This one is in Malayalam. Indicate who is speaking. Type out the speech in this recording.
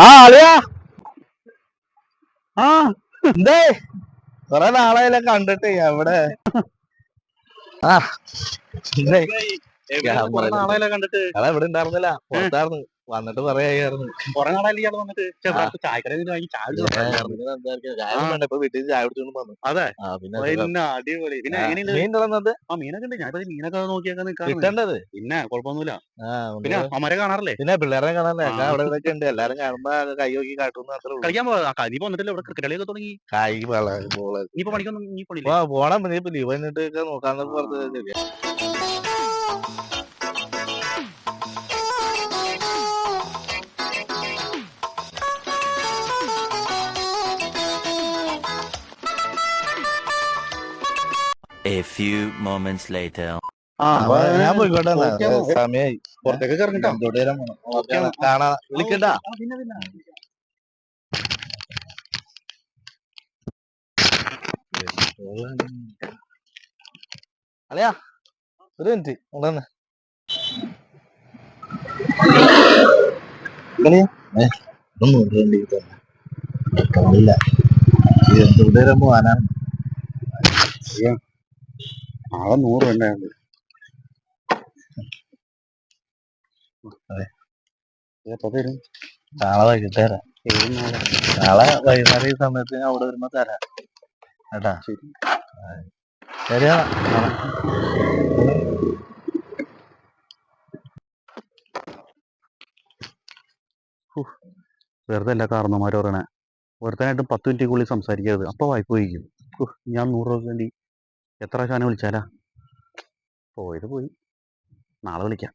Speaker 1: ആ അളിയാ. ആ എന്തേ കൊറേ നാളായില്ല കണ്ടിട്ട് എവിടെ? ആ
Speaker 2: നാളെ കണ്ടിട്ട്
Speaker 1: ഇവിടെ ഉണ്ടായിരുന്നില്ല, പുറത്തായിരുന്നു. വന്നിട്ട് പറയായിരുന്നു.
Speaker 2: കൊറേ നാളായില്ല വന്നിട്ട് ചായക്കടയിൽ ചായ
Speaker 1: വേണ്ട, ഇപ്പൊ വീട്ടിൽ ചായ കുടിച്ചോണ്ട് വന്നു.
Speaker 2: അതെ.
Speaker 1: പിന്നെ
Speaker 2: അടിപൊളി. പിന്നെ എങ്ങനെയുണ്ട്?
Speaker 1: മീൻ തുറന്നത്
Speaker 2: ആ മീനൊക്കെ ഉണ്ട്. ഞാൻ മീനൊക്കെ നോക്കിയൊക്കെ നിൽക്കാറുണ്ട്.
Speaker 1: കിട്ടേണ്ടത്
Speaker 2: പിന്നെ കുഴപ്പമൊന്നുമില്ല. പിന്നെ അമ്മരെ കാണാറില്ലേ?
Speaker 1: പിന്നെ പിള്ളേരെ കാണാനേ അവിടെ ഇവിടെ ഉണ്ട്. എല്ലാരും കാണുമ്പോ കൈ നോക്കി കാട്ടുന്ന അത്ര
Speaker 2: കളിക്കാൻ പോവാ. നീ വന്നിട്ടില്ല, ഇവിടെ ക്രിക്കറ്റ് കളിയൊക്കെ തുടങ്ങി.
Speaker 1: കൈ
Speaker 2: നീ പണിക്കൊന്നും നീ പണിയില്ലേ?
Speaker 1: പോണം. നീ ഇപ്പൊ ലീവ് കഴിഞ്ഞിട്ട് നോക്കാന്ന് പറഞ്ഞത്.
Speaker 3: A few moments later.
Speaker 1: ഞാൻ പോയിക്കോട്ടെ, സമയായി.
Speaker 2: പുറത്തേക്ക്
Speaker 1: കാണാ വിളിക്കട്ടാ. അളിയാ ഒരു മിനിറ്റ് ഉണ്ടെന്ന്. എന്തുകൊണ്ടേലും പോവാനാണ്.
Speaker 2: നാളെ 100 വേണ്ടായിരുന്നു. എപ്പോ തരും?
Speaker 1: നാളെ വൈകിട്ട് തരാം. നാളെ വൈകുന്നേരം ഈ സമയത്ത് ഞാൻ അവിടെ വരുമ്പോ തരാം കേട്ടാ. ശരിയാ.
Speaker 2: വെറുതെ എല്ലാ കാരണന്മാരും പറയണേ. ഒരുത്തനായിട്ട് 10 മിനിറ്റിനുള്ളിൽ സംസാരിക്കരുത്, അപ്പൊ വായ്പ വഹിക്കും. ഞാൻ 100 രൂപ വേണ്ടി എത്ര ശാനം വിളിച്ചാലാ? പോയത് പോയി. നാളെ വിളിക്കാം.